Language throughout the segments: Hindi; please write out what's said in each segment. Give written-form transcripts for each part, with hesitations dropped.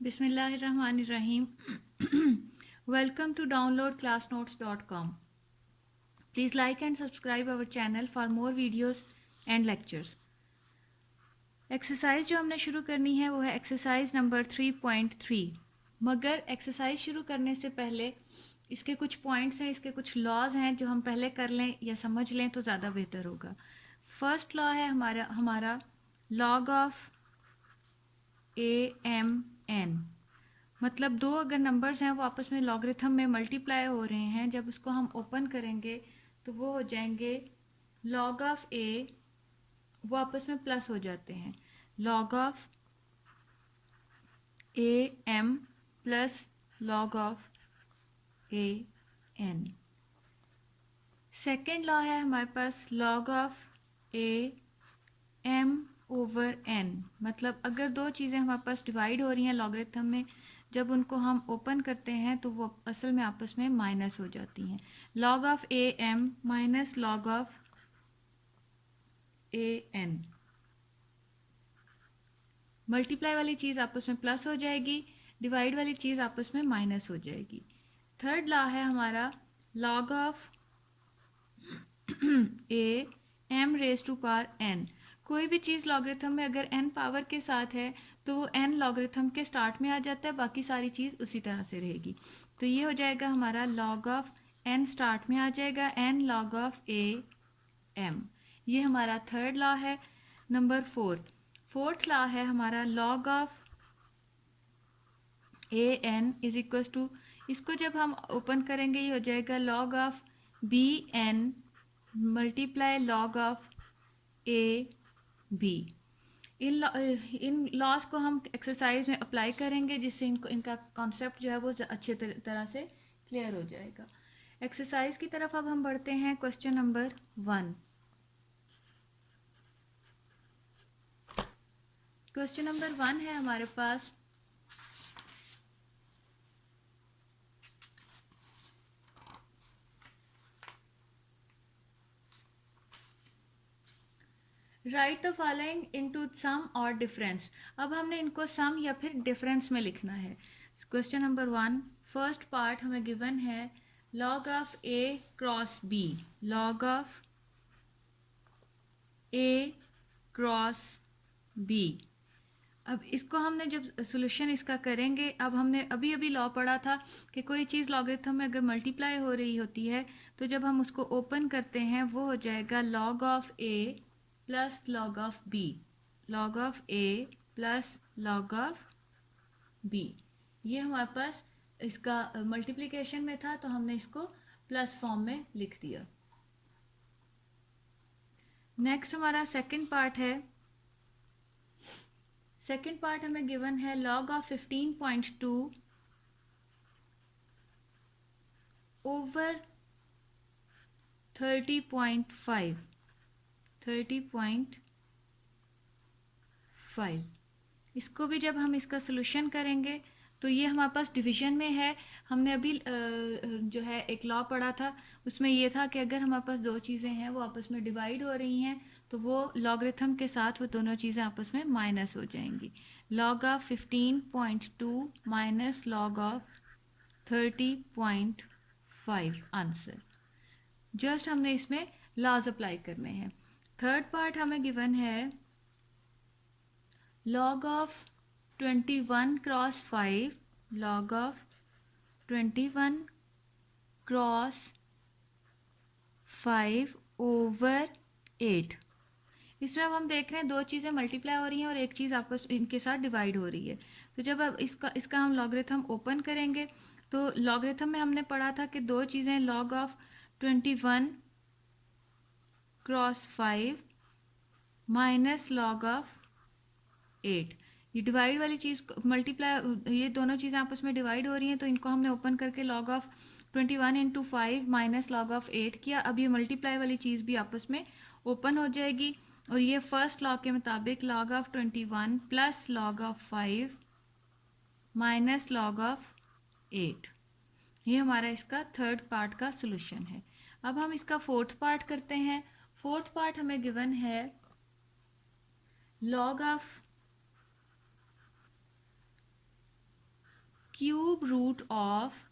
Bismillahirrahmanirrahim. Welcome to downloadclassnotes.com. Please like and subscribe our channel for more videos and lectures. Exercise जो हमने शुरू करनी है वो है एक्सरसाइज नंबर 3.3. मगर एक्सरसाइज शुरू करने से पहले इसके कुछ पॉइंट्स हैं, इसके कुछ लॉज हैं जो हम पहले कर लें या समझ लें तो ज़्यादा बेहतर होगा. फर्स्ट लॉ है हमारा लॉग ऑफ AMN. मतलब दो अगर नंबर्स हैं वो आपस में लॉगरिथम में मल्टीप्लाई हो रहे हैं, जब उसको हम ओपन करेंगे तो वो हो जाएंगे लॉग ऑफ A, वो आपस में प्लस हो जाते हैं, log of AM plus log of AN. Second law है हमारे पास log of AM over N. मतलब अगर दो चीज़ें हमारे पास डिवाइड हो रही हैं लॉगरिथम में, जब उनको हम ओपन करते हैं तो वो असल में आपस में माइनस हो जाती हैं. Log of AM minus log of AN. Multiply वाली चीज़ आपस में प्लस हो जाएगी, डिवाइड वाली चीज़ आपस में माइनस हो जाएगी. थर्ड लॉ है हमारा log of AM raise to power N. कोई भी चीज़ लॉगरिथम में अगर n पावर के साथ है तो वो n लॉगरिथम के स्टार्ट में आ जाता है, बाकी सारी चीज़ उसी तरह से रहेगी. तो ये हो जाएगा हमारा लॉग ऑफ n स्टार्ट में आ जाएगा, n लॉग ऑफ AM. ये हमारा थर्ड लॉ है. नंबर फोर्थ लॉ है हमारा log of AN is equal to, इसको जब हम ओपन करेंगे ये हो जाएगा log of BN multiply log of AB. इन लॉस को हम एक्सरसाइज में अप्लाई करेंगे जिससे इनका कॉन्सेप्ट जो है वो अच्छे तरह से क्लियर हो जाएगा. एक्सरसाइज की तरफ अब हम बढ़ते हैं. Question number 1. क्वेश्चन नंबर 1 है हमारे पास right the following into some और डिफरेंस. अब हमने इनको सम या फिर डिफरेंस में लिखना है. क्वेश्चन नंबर 1 फर्स्ट पार्ट हमें गिवन है log of A cross B. Log of A cross B. अब इसको हमने जब सोल्यूशन इसका करेंगे, अब हमने अभी लॉ पढ़ा था कि कोई चीज़ लॉगरिथम में अगर मल्टीप्लाई हो रही होती है तो जब हम उसको ओपन करते हैं वो हो जाएगा log of A plus log of B. Log of A plus log of B. ये हमारे पास इसका मल्टीप्लिकेशन में था तो हमने इसको प्लस फॉर्म में लिख दिया. नेक्स्ट हमारा सेकंड पार्ट है. सेकेंड पार्ट हमें गिवन है लॉग ऑफ 15.2 ओवर 30.5. 30.5. इसको भी जब हम इसका सोल्यूशन करेंगे तो ये हमारे पास डिवीजन में है. हमने अभी जो है एक लॉ पढ़ा था, उसमें ये था कि अगर हमारे पास दो चीज़ें हैं वो आपस में डिवाइड हो रही हैं तो वो लॉगरिथम के साथ वो दोनों चीज़ें आपस में माइनस हो जाएंगी. Log of 15.2 minus log of 30.5 answer. Just हमने इसमें लॉज अप्लाई करने हैं. थर्ड पार्ट हमें गिवन है log of 21 cross 5. Log of 21 cross 5 over 8. इसमें अब हम देख रहे हैं दो चीज़ें मल्टीप्लाई हो रही हैं और एक चीज़ आपस इनके साथ डिवाइड हो रही है. तो जब अब इसका हम लॉगरिथम ओपन करेंगे तो लॉगरिथम में हमने पढ़ा था कि दो चीज़ें log of 21 cross 5 minus log of 8. ये डिवाइड वाली चीज़ मल्टीप्लाई, ये दोनों चीज़ें आपस में डिवाइड हो रही हैं तो इनको हमने ओपन करके log of 21 into 5 minus log of 8 किया. अब ये मल्टीप्लाई वाली चीज़ भी आपस में ओपन हो जाएगी और ये फर्स्ट लॉ के मुताबिक log of 21 plus log of 5 minus log of 8. ये हमारा इसका थर्ड पार्ट का सोल्यूशन है. अब हम इसका फोर्थ पार्ट करते हैं. फोर्थ पार्ट हमें गिवन है log of cube root of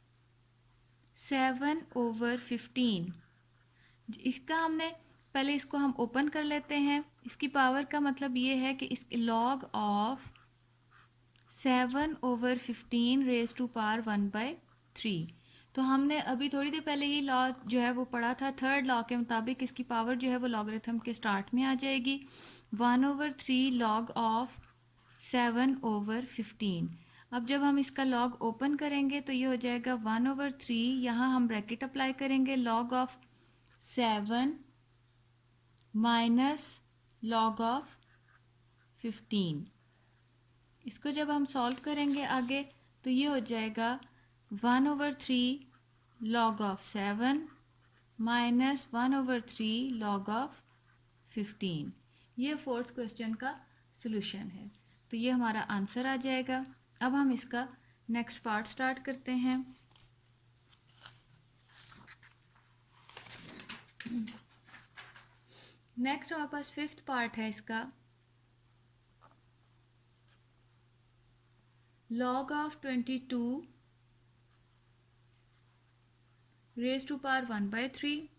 7/15। इसका हमने पहले इसको हम ओपन कर लेते हैं। इसकी पावर का मतलब ये है कि इस log of 7/15 raise to power 1/3। तो हमने अभी थोड़ी देर पहले ही लॉ जो है वो पढ़ा था, थर्ड लॉ के मुताबिक इसकी पावर जो है वो लॉगरिथम के स्टार्ट में आ जाएगी, 1/3 लॉग ऑफ 7/15। अब जब हम इसका लॉग ओपन करेंगे तो ये हो जाएगा 1/3, यहाँ हम ब्रैकेट अप्लाई करेंगे, log of 7 minus log of 15। इसको जब हम सॉल्व करेंगे आगे तो ये हो जाएगा 1/3 log of 7 minus 1/3 log of 15। ये फोर्थ क्वेश्चन का सॉल्यूशन है। तो ये हमारा आंसर आ जाएगा। अब हम इसका नेक्स्ट पार्ट स्टार्ट करते हैं। नेक्स्ट हमारे पास फिफ्थ पार्ट है इसका, log of 22 raised to power 1/3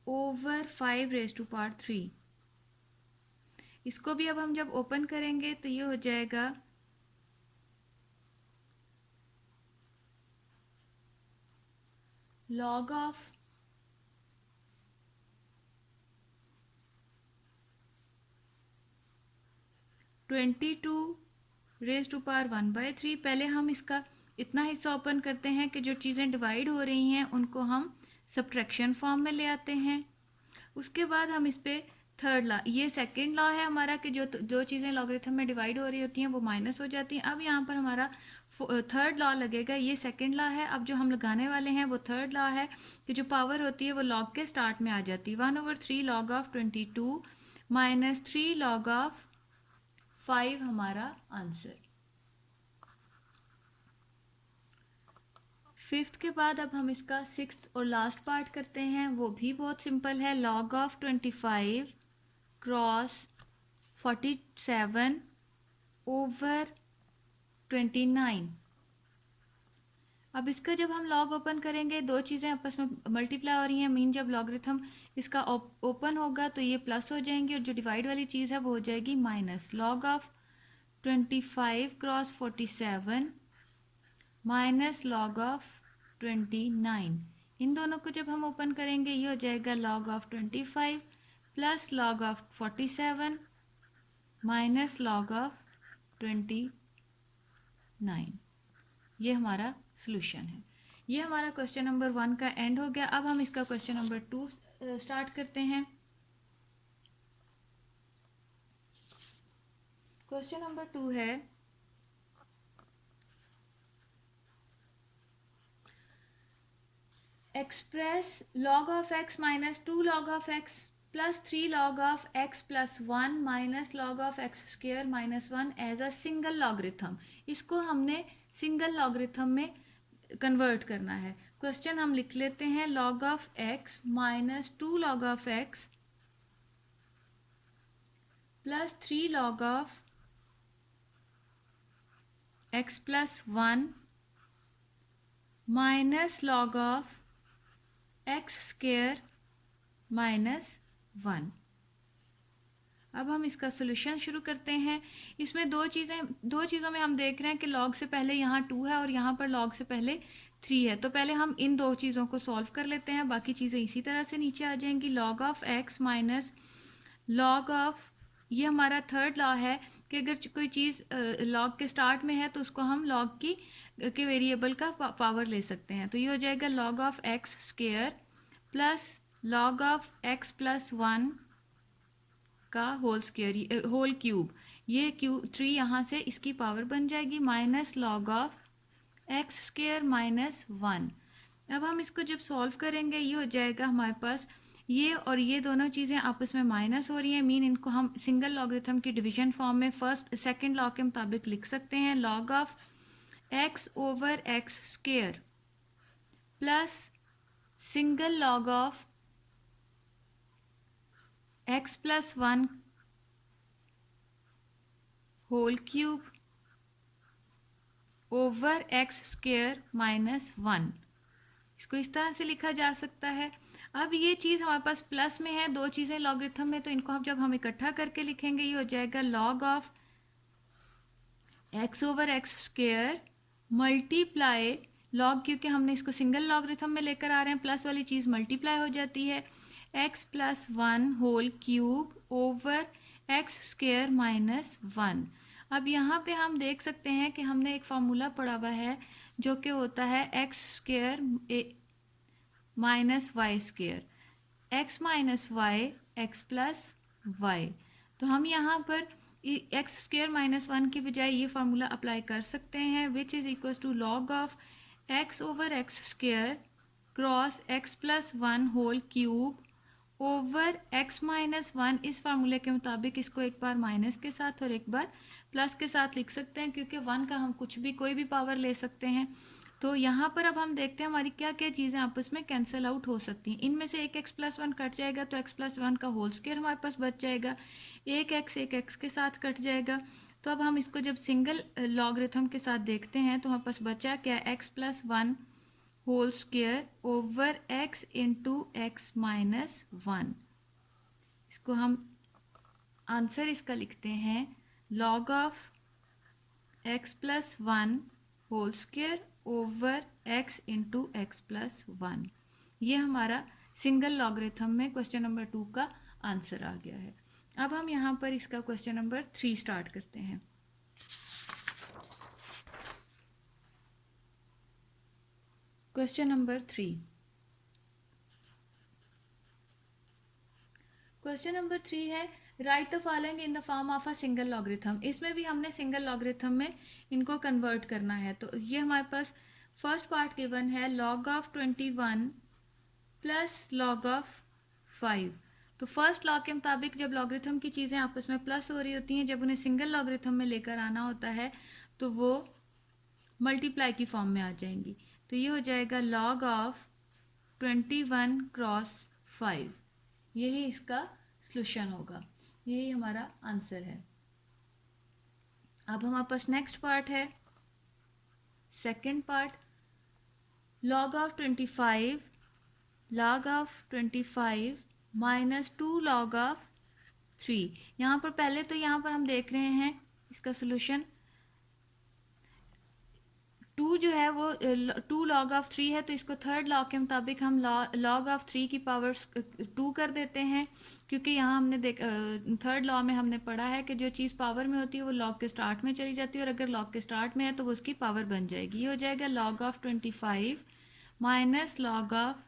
over 5 raised to power 3। इसको भी अब हम जब ओपन करेंगे तो ये हो जाएगा log of 22 raise to power 1/3। पहले हम इसका इतना हिस्सा ओपन करते हैं कि जो चीज़ें डिवाइड हो रही हैं उनको हम सब्ट्रैक्शन फॉर्म में ले आते हैं। उसके बाद हम इस पर थर्ड लॉ, ये सेकंड लॉ है हमारा कि जो चीज़ें लॉगरिथम में डिवाइड हो रही होती हैं वो माइनस हो जाती हैं। अब यहाँ पर हमारा थर्ड लॉ लगेगा, ये सेकंड लॉ है। अब जो हम लगाने वाले हैं वो थर्ड लॉ है कि जो पावर होती है वो लॉग के स्टार्ट में आ जाती है। 1/3 log of 22 minus 3 log of 5 हमारा आंसर। फिफ्थ के बाद अब हम इसका सिक्स्थ और लास्ट पार्ट करते हैं, वो भी बहुत सिंपल है। Log of 25 cross 47 over 29। अब इसका जब हम लॉग ओपन करेंगे, दो चीज़ें आपस में मल्टीप्लाई हो रही हैं, मीन जब लॉगरिथम इसका ओपन होगा तो ये प्लस हो जाएंगी और जो डिवाइड वाली चीज़ है वो हो जाएगी minus. Log of 25 cross 47 minus log of 29। इन दोनों को जब हम ओपन करेंगे ये हो जाएगा log of 25 plus log of 47 minus log of 29। ये हमारा सॉल्यूशन है। ये हमारा क्वेश्चन नंबर 1 का एंड हो गया। अब हम इसका क्वेश्चन नंबर 2 स्टार्ट करते हैं। क्वेश्चन नंबर 2 है, express log of x minus 2 log of x plus 3 log of x plus 1 minus log of x square minus 1 as a single logarithm. इसको हमने सिंगल लॉगरिथम में कन्वर्ट करना है। क्वेश्चन हम लिख लेते हैं, log of x minus 2 log of x plus 3 log of x plus 1 minus log of x square minus 1। अब हम इसका सॉल्यूशन शुरू करते हैं। इसमें दो चीज़ों में हम देख रहे हैं कि लॉग से पहले यहाँ 2 है और यहाँ पर लॉग से पहले 3 है। तो पहले हम इन दो चीज़ों को सॉल्व कर लेते हैं, बाकी चीज़ें इसी तरह से नीचे आ जाएंगी। Log of x minus log of, ये हमारा थर्ड लॉ है कि अगर कोई चीज़ लॉग के स्टार्ट में है तो उसको हम लॉग के वेरिएबल का पावर ले सकते हैं। तो ये हो जाएगा log of x square plus log of x plus 1 का होल स्क्वायर होल क्यूब, ये क्यूब 3 यहाँ से इसकी पावर बन जाएगी minus log of x square minus 1। अब हम इसको जब सॉल्व करेंगे ये हो जाएगा हमारे पास, ये और ये दोनों चीज़ें आपस में माइनस हो रही हैं, मीन इनको हम सिंगल लॉगरिथम की डिवीजन फॉर्म में फर्स्ट सेकंड लॉ के मुताबिक लिख सकते हैं। Log of x over x square plus single log of x plus 1 whole cube over x square minus 1। इसको इस तरह से लिखा जा सकता है। अब ये चीज़ हमारे पास प्लस में है, दो चीज़ें लॉगरिथम में, तो इनको हम जब हम इकट्ठा करके लिखेंगे ये हो जाएगा log of x over x square multiply log, क्योंकि हमने इसको सिंगल लॉगरिथम में लेकर आ रहे हैं, प्लस वाली चीज़ मल्टीप्लाई हो जाती है, x plus 1 whole cube over x square minus 1। अब यहाँ पे हम देख सकते हैं कि हमने एक फार्मूला पढ़ा हुआ है जो कि होता है x square minus y square, x minus y x plus y. तो हम यहाँ पर एक्स स्क्वेयर माइनस 1 की बजाय ये फार्मूला अप्लाई कर सकते हैं, which is equal to log of x over x square cross x plus 1 whole cube over x minus 1। इस फार्मूले के मुताबिक इसको एक बार माइनस के साथ और एक बार प्लस के साथ लिख सकते हैं, क्योंकि 1 का हम कुछ भी कोई भी पावर ले सकते हैं। तो यहाँ पर अब हम देखते हैं हमारी क्या क्या चीज़ें आपस में कैंसिल आउट हो सकती हैं। इनमें से एक एक्स प्लस 1 कट जाएगा तो एक्स प्लस 1 का होल स्क्वायर हमारे पास बच जाएगा, एक एक्स के साथ कट जाएगा। तो अब हम इसको जब सिंगल लॉगरिथम के साथ देखते हैं तो हमारे पास बचा क्या, x plus 1 whole square over x into x minus 1। इसको हम आंसर इसका लिखते हैं log of x plus 1 whole square over x into x plus 1। ये हमारा सिंगल लॉगरिथम में क्वेश्चन नंबर 2 का आंसर आ गया है। अब हम यहाँ पर इसका क्वेश्चन नंबर 3 स्टार्ट करते हैं। Question number 3। क्वेश्चन नंबर 3 है right the following in the form of a single logarithm. इसमें भी हमने सिंगल लॉगरिथम में इनको कन्वर्ट करना है। तो ये हमारे पास फर्स्ट पार्ट गिवन है log of 21 plus log of 5। तो फर्स्ट लॉ के मुताबिक जब लॉगरिथम की चीज़ें आपस में प्लस हो रही होती हैं, जब उन्हें सिंगल लॉगरिथम में लेकर आना होता है तो वो मल्टीप्लाई की फॉर्म में आ जाएंगी। तो ये हो जाएगा लॉग ऑफ 21 क्रॉस 5। यही इसका सॉल्यूशन होगा, यही हमारा आंसर है। अब हमारे पास नेक्स्ट पार्ट है second part, log of 25 minus 2 log of 3। यहाँ पर पहले तो यहाँ पर हम देख रहे हैं इसका सोल्यूशन 2 जो है वो 2 लॉग ऑफ 3 है, तो इसको थर्ड लॉ के मुताबिक हम लॉग ऑफ 3 की पावर 2 कर देते हैं, क्योंकि यहाँ हमने थर्ड लॉ में हमने पढ़ा है कि जो चीज़ पावर में होती है वो लॉग के स्टार्ट में चली जाती है, और अगर लॉग के स्टार्ट में है तो वो उसकी पावर बन जाएगी। ये हो जाएगा log of 25 minus log of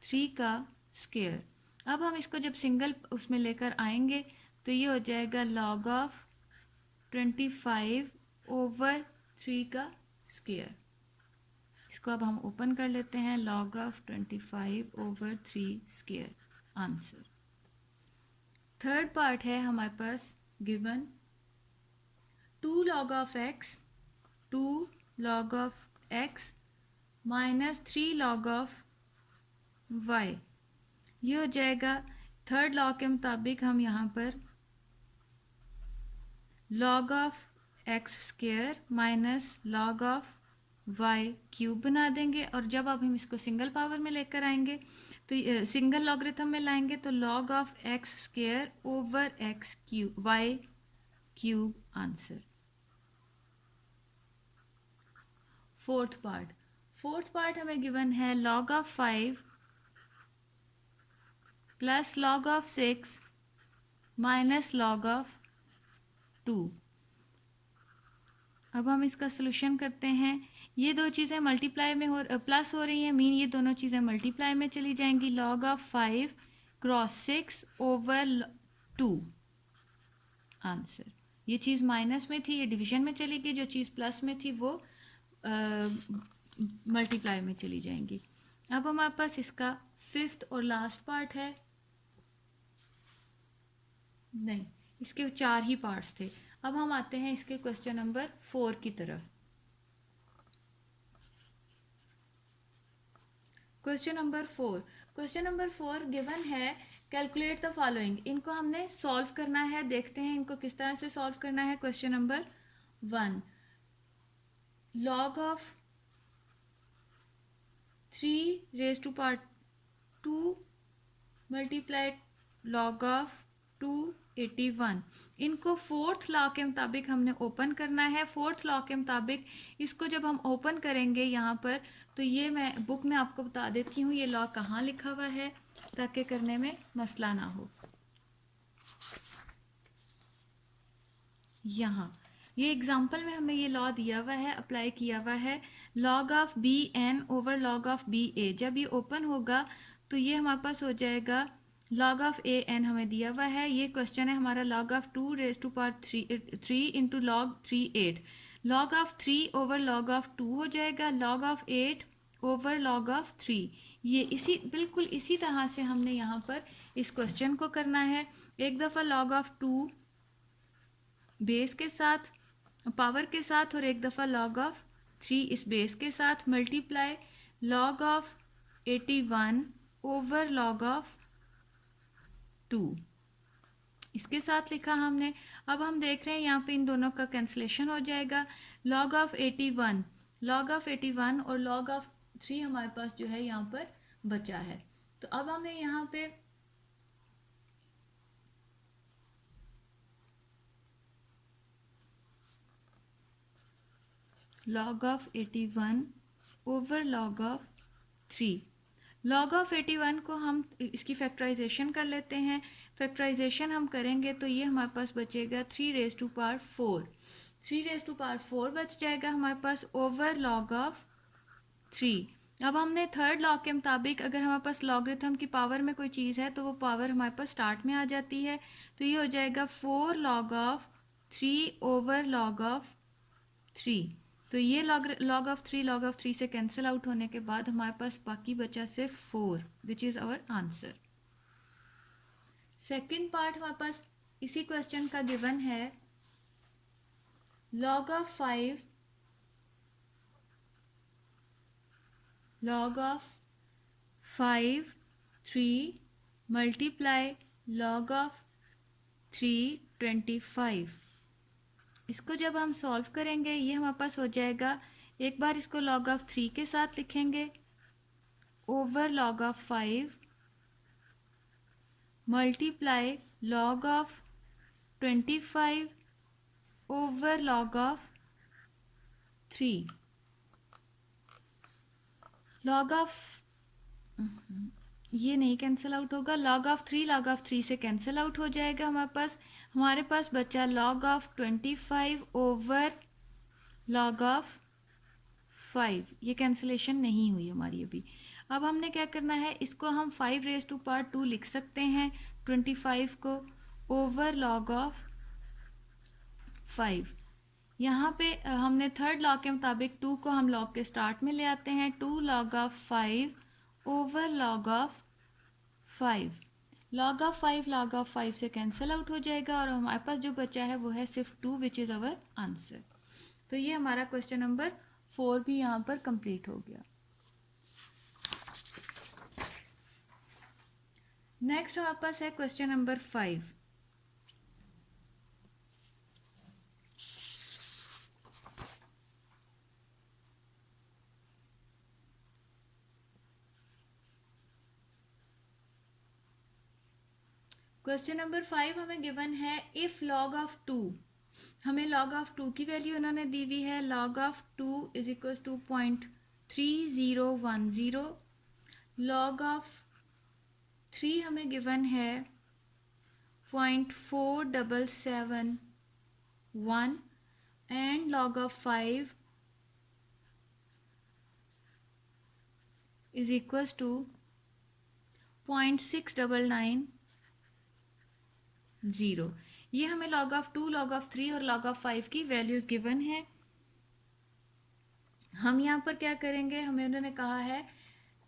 3 का स्क्वायर। अब हम इसको जब सिंगल उसमें लेकर आएंगे तो ये हो जाएगा लॉग ऑफ 25 ओवर 3 का स्क्वायर। इसको अब हम ओपन कर लेते हैं, log of 25 over 3 square answer. Third part है हमारे पास given 2 log of X minus 3 log of Y. ये हो जाएगा थर्ड लॉ के मुताबिक हम यहाँ पर log of x square minus log of y cube बना देंगे, और जब अब हम इसको सिंगल पावर में लेकर आएंगे तो सिंगल लॉगरिथम में लाएंगे तो log of x square over x cube y cube answer. Fourth part हमें गिवन है log of 5 plus log of 6 minus log of 2। अब हम इसका सोल्यूशन करते हैं। ये दो चीज़ें मल्टीप्लाई में प्लस हो रही हैं, मीन ये दोनों चीज़ें मल्टीप्लाई में चली जाएंगी। Log of 5 cross 6 over 2 answer. ये चीज़ माइनस में थी, ये डिवीजन में चली गई, जो चीज़ प्लस में थी वो मल्टीप्लाई में चली जाएंगी। अब हमारे पास इसका फिफ्थ और लास्ट पार्ट है, नहीं इसके 4 ही पार्ट्स थे। अब हम आते हैं इसके क्वेश्चन नंबर 4 की तरफ। क्वेश्चन नंबर 4 गिवन है कैलकुलेट द फॉलोइंग। इनको हमने सॉल्व करना है, देखते हैं इनको किस तरह से सॉल्व करना है। Question number 1, log of 3 raised to power 2 multiplied log of 281। इनको फोर्थ लॉ के मुताबिक हमने ओपन करना है। फोर्थ लॉ के मुताबिक इसको जब हम ओपन करेंगे यहाँ पर, तो ये मैं बुक में आपको बता देती हूँ ये लॉ कहाँ लिखा हुआ है, ताकि करने में मसला ना हो। यहाँ ये एग्जाम्पल में हमें ये लॉ दिया हुआ है, अप्लाई किया हुआ है। log of B N over log of B A, जब ये ओपन होगा तो ये हमारे पास हो जाएगा log ऑफ ए एन हमें दिया हुआ है। ये क्वेश्चन है हमारा log of 2 raise to power 3 into log 3 8। log of 3 over log of 2 हो जाएगा log of 8 over log of 3। ये इसी बिल्कुल इसी तरह से हमने यहाँ पर इस क्वेश्चन को करना है। एक दफ़ा log ऑफ 2 बेस के साथ पावर के साथ और एक दफ़ा log ऑफ 3 इस बेस के साथ multiply log of 81 over log of 2 इसके साथ लिखा हमने। अब हम देख रहे हैं यहाँ पे इन दोनों का कैंसलेशन हो जाएगा। log ऑफ 81 और log ऑफ 3 हमारे पास जो है यहाँ पर बचा है। तो अब हमें यहाँ पे log of 81 over log of 3। log of 81 को हम इसकी फैक्टराइजेशन कर लेते हैं। फैक्टराइजेशन हम करेंगे तो ये हमारे पास बचेगा 3 raise to power 4। 3 raise to power 4 बच जाएगा हमारे पास ओवर log ऑफ 3। अब हमने थर्ड लॉ के मुताबिक अगर हमारे पास लॉगरिथम की पावर में कोई चीज़ है तो वो पावर हमारे पास स्टार्ट में आ जाती है। तो ये हो जाएगा 4 log of 3 over log of 3। तो ये log ऑफ 3 से कैंसिल आउट होने के बाद हमारे पास बाकी बचा सिर्फ 4, which is our answer. Second part हमारे पास इसी क्वेश्चन का गिवन है। log of 5 3 multiply log of 3 25। इसको जब हम सॉल्व करेंगे ये हमारे पास हो जाएगा, एक बार इसको log ऑफ 3 के साथ लिखेंगे over log of 5 multiply log of 25 over log of 3। log of ये नहीं कैंसिल आउट होगा। log ऑफ 3 से कैंसिल आउट हो जाएगा। हमारे पास बचा log of 25 over log of 5। ये कैंसिलेशन नहीं हुई हमारी अभी। अब हमने क्या करना है, इसको हम 5 रेज टू पावर 2 लिख सकते हैं 25 को ओवर log ऑफ 5। यहाँ पे हमने थर्ड लॉ के मुताबिक 2 को हम लॉग के स्टार्ट में ले आते हैं। 2 log of 5 over log of 5। log of 5 से कैंसिल आउट हो जाएगा और हमारे पास जो बचा है वो है सिर्फ 2, विच इज़ अवर आंसर। तो ये हमारा क्वेश्चन नंबर 4 भी यहाँ पर कंप्लीट हो गया। नेक्स्ट हमारे पास है क्वेश्चन नंबर 5। क्वेश्चन नंबर 5 हमें गिवन है, इफ log ऑफ 2, हमें log ऑफ 2 की वैल्यू उन्होंने दी हुई है। log of 2 is equal to 0.3010। log of 3 हमें गिवन है 0.4771 and log of 5 is equal to 0.6990। ये हमें log ऑफ 2, log ऑफ 3 और log ऑफ 5 की वैल्यूज गिवन है। हम यहाँ पर क्या करेंगे, हमें उन्होंने कहा है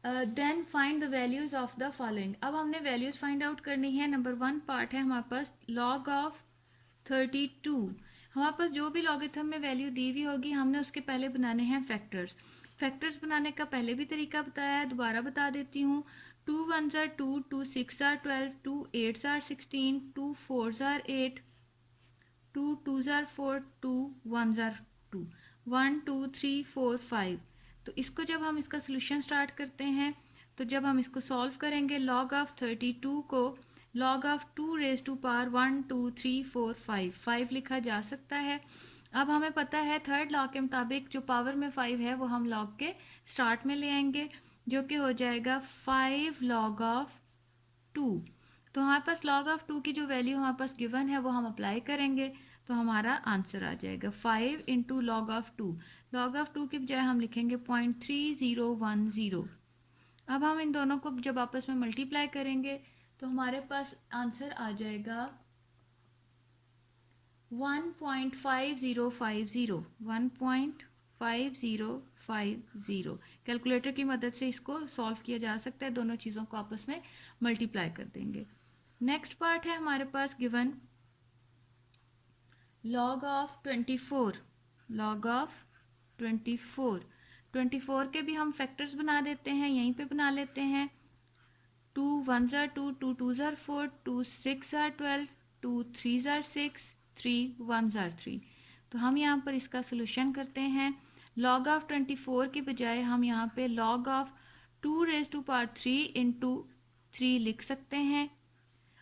then find the values of the following. अब हमने वैल्यूज फाइंड आउट करनी है। नंबर 1 पार्ट है हमारे पास log ऑफ 32। हमारे पास जो भी लॉगरिथम में वैल्यू दी हुई होगी हमने उसके पहले बनाने हैं फैक्टर्स। फैक्टर्स बनाने का पहले भी तरीका बताया है, दोबारा बता देती हूँ। 2 1s are 2, 2 6s are 12, 2 8s are 16, 2 4s are 8, 2 2s are 4, 2 1s are 2। 1 2 3 4 5। तो इसको जब हम इसका सोल्यूशन स्टार्ट करते हैं तो जब हम इसको सॉल्व करेंगे लॉग ऑफ 32 को log of 2 raise to power 1 2 3 4 5 लिखा जा सकता है। अब हमें पता है थर्ड लॉ के मुताबिक जो पावर में 5 है वो हम लॉग के स्टार्ट में ले आएंगे, जो कि हो जाएगा 5 लॉग ऑफ 2। तो हमारे पास लॉग ऑफ 2 की जो वैल्यू हमारे पास गिवन है वो हम अप्लाई करेंगे तो हमारा आंसर आ जाएगा 5 into log of 2। Log of 2 की बजाय हम लिखेंगे 0.3010। अब हम इन दोनों को जब आपस में मल्टीप्लाई करेंगे तो हमारे पास आंसर आ जाएगा 1.5050। 1.5050। कैलकुलेटर की मदद से इसको सॉल्व किया जा सकता है, दोनों चीज़ों को आपस में मल्टीप्लाई कर देंगे। नेक्स्ट पार्ट है हमारे पास given log of 24। Log of 24। 24 के भी हम फैक्टर्स बना देते हैं, यहीं पे बना लेते हैं। 2 1 ज़ार 2, 2 2 ज़ार 4, 2 6 ज़ार 12, 2 3 ज़ार 6, 3 1 ज़ार 3। तो हम यहाँ पर इसका सोल्यूशन करते हैं। लॉग ऑफ 24 की बजाय हम यहाँ पे log of 2 raise to power 3 into 3 लिख सकते हैं।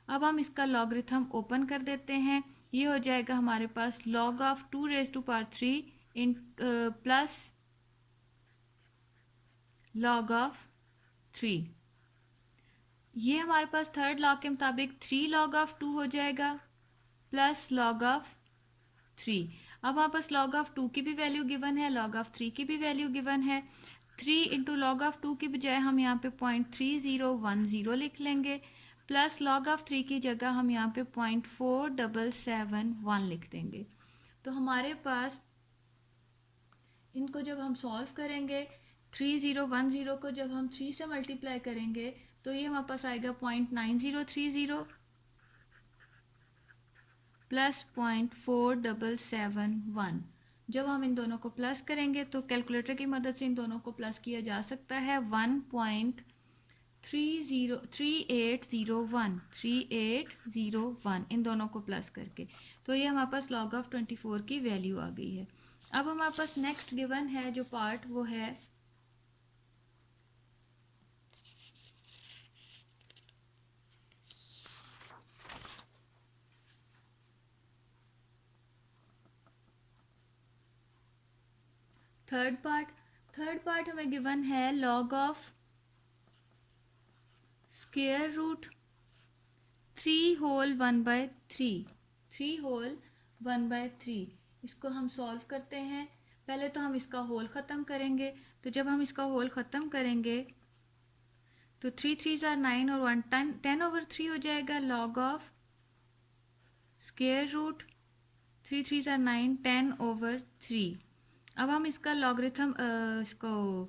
अब हम इसका लॉगरिथम ओपन कर देते हैं, ये हो जाएगा हमारे पास log of 2 raise to power 3 in plus log of 3। ये हमारे पास थर्ड लॉ के मुताबिक 3 लॉग ऑफ 2 हो जाएगा प्लस लॉग ऑफ 3। अब हमारे पास लॉग ऑफ 2 की भी वैल्यू गिवन है, लॉग ऑफ 3 की भी वैल्यू गिवन है। 3 इंटू लॉग ऑफ 2 की बजाय हम यहाँ पे 0.3010 लिख लेंगे, प्लस लॉग ऑफ 3 की जगह हम यहाँ पे 0.4771 लिख देंगे। तो हमारे पास इनको जब हम सॉल्व करेंगे 3010 को जब हम 3 से मल्टीप्लाई करेंगे तो ये हमारे पास आएगा 0.9030 प्लस 0.4771। जब हम इन दोनों को प्लस करेंगे तो कैलकुलेटर की मदद से इन दोनों को प्लस किया जा सकता है। 1.3801 इन दोनों को प्लस करके, तो ये हमारे पास लॉग ऑफ 24 की वैल्यू आ गई है। अब हमारे पास नेक्स्ट गिवन है जो पार्ट वो है थर्ड पार्ट। थर्ड पार्ट हमें गिवन है log of square root 3 whole 1/3। 3 whole 1/3 इसको हम सॉल्व करते हैं। पहले तो हम इसका होल ख़त्म करेंगे, तो जब हम इसका होल ख़त्म करेंगे तो 3 3 ज़ार 9 और 1 10/3 हो जाएगा। लॉग ऑफ स्क्वायर रूट 3 3 ज़ार 9 10/3। अब हम इसका लॉगरिथम इसको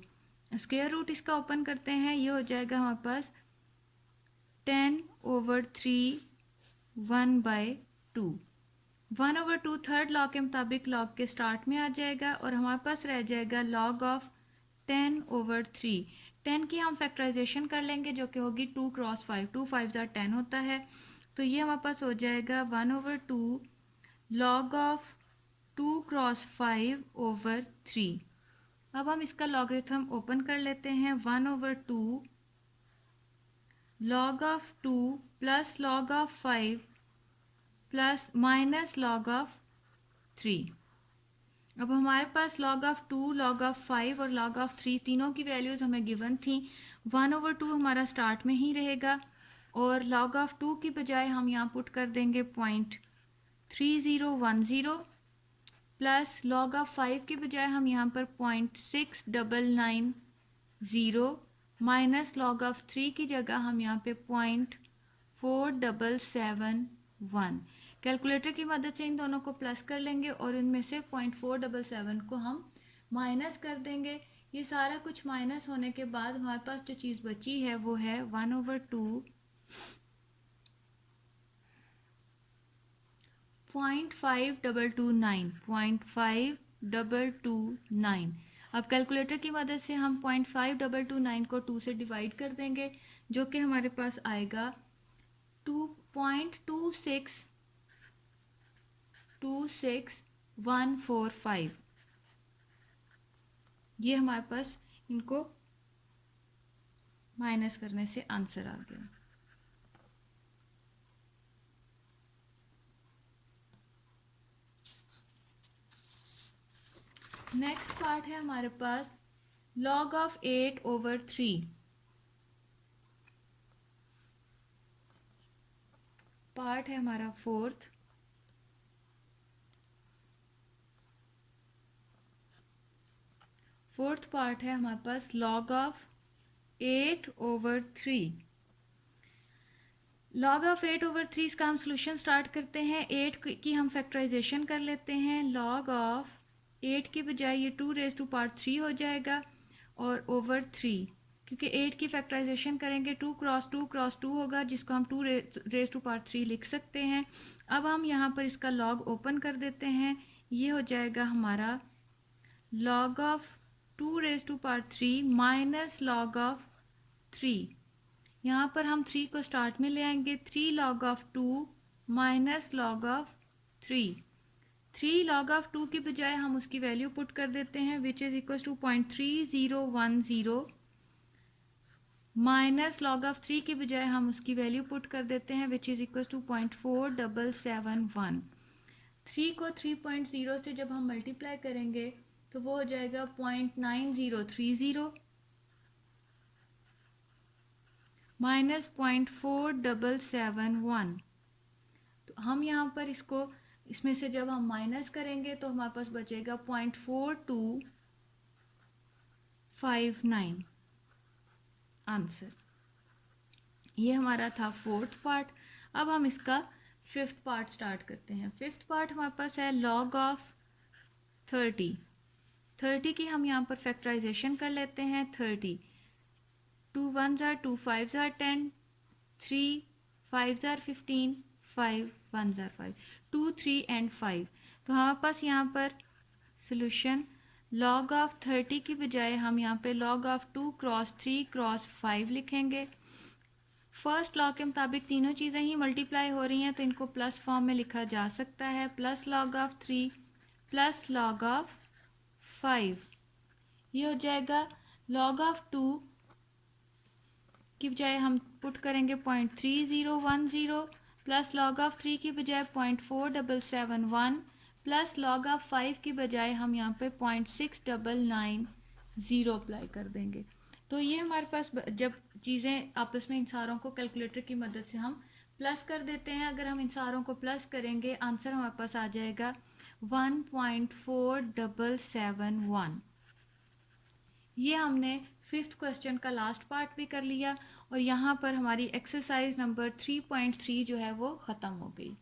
स्क्वायर रूट इसका ओपन करते हैं, ये हो जाएगा हमारे पास 10/3 1/2। 1/2 थर्ड लॉ के मुताबिक लॉग के स्टार्ट में आ जाएगा और हमारे पास रह जाएगा लॉग ऑफ 10/3। 10 की हम फैक्टराइजेशन कर लेंगे जो कि होगी 2 क्रॉस 5, 2 5 ज़ार 10 होता है। तो ये हमारे पास हो जाएगा 1/2 लॉग ऑफ 2 क्रॉस 5/3। अब हम इसका लॉगरिथम ओपन कर लेते हैं। 1/2 log of 2 plus log of 5 plus minus log of 3। अब हमारे पास लॉग ऑफ 2, लॉग ऑफ 5 और लॉग ऑफ 3 तीनों की वैल्यूज़ हमें गिवन थी। 1/2 हमारा स्टार्ट में ही रहेगा और लॉग ऑफ 2 की बजाय हम यहाँ पुट कर देंगे 0.3010 प्लस लॉग ऑफ 5 की बजाय हम यहाँ पर 0.6990 माइनस लॉग ऑफ 3 की जगह हम यहाँ पे 0.4771। कैलकुलेटर की मदद से इन दोनों को प्लस कर लेंगे और इनमें से 0.477 को हम माइनस कर देंगे। ये सारा कुछ माइनस होने के बाद हमारे पास जो चीज़ बची है वो है 1/2 0.5229। अब कैलकुलेटर की मदद से हम 0.5229 को 2 से डिवाइड कर देंगे जो कि हमारे पास आएगा 2.26145। ये हमारे पास इनको माइनस करने से आंसर आ गया। नेक्स्ट पार्ट है हमारे पास log ऑफ 8/3। पार्ट है हमारा फोर्थ। फोर्थ पार्ट है हमारे पास log ऑफ 8/3। log ऑफ 8/3 इसका हम सोल्यूशन स्टार्ट करते हैं। 8 की हम फैक्टराइजेशन कर लेते हैं। log ऑफ 8 की बजाय ये 2⁻³ हो जाएगा और ओवर 3, क्योंकि 8 की फैक्टराइजेशन करेंगे 2×2×2 होगा, जिसको हम 2⁻³ लिख सकते हैं। अब हम यहाँ पर इसका log ओपन कर देते हैं। ये हो जाएगा हमारा log of 2⁻³ minus log of 3। यहाँ पर हम 3 को स्टार्ट में ले आएंगे। 3 log of 2 minus log of 3। 3 log of 2 की बजाय हम उसकी वैल्यू पुट कर देते हैं, which is equal to 0.3010 minus log of 3 की बजाय हम उसकी वैल्यू पुट कर देते हैं, विच इज इक्वल टू 0.4771। 3 को 3.0 से जब हम मल्टीप्लाई करेंगे तो वो हो जाएगा 0.9030 माइनस 0.4771। तो हम यहाँ पर इसमें से जब हम माइनस करेंगे तो हमारे पास बचेगा 0.4259 आंसर। ये हमारा था फोर्थ पार्ट। अब हम इसका फिफ्थ पार्ट स्टार्ट करते हैं। फिफ्थ पार्ट हमारे पास है log ऑफ 30 की हम यहाँ पर फैक्टराइजेशन कर लेते हैं। 30 2 1s are 2 5s are 10 3 5s are 15 5 1s are 5 2 3 and 5। तो हमारे पास यहाँ पर सोल्यूशन log ऑफ 30 की बजाय हम यहाँ पे log ऑफ 2×3×5 लिखेंगे। फर्स्ट लॉ के मुताबिक तीनों चीज़ें ही मल्टीप्लाई हो रही हैं, तो इनको प्लस फॉर्म में लिखा जा सकता है। Plus log of 3 plus log of 5। ये हो जाएगा log ऑफ 2 की बजाय हम पुट करेंगे 0.3010 प्लस log ऑफ 3 की बजाय 0.4771 प्लस log ऑफ 5 की बजाय हम यहाँ पे 0.6990 अप्लाई कर देंगे। तो ये हमारे पास जब चीज़ें आपस में इन सारों को कैलकुलेटर की मदद से हम प्लस कर देते हैं, अगर हम इन सारों को प्लस करेंगे आंसर हमारे पास आ जाएगा 1.4771। ये हमने फिफ्थ क्वेश्चन का लास्ट पार्ट भी कर लिया और यहाँ पर हमारी एक्सरसाइज नंबर 3.3 जो है वो ख़त्म हो गई।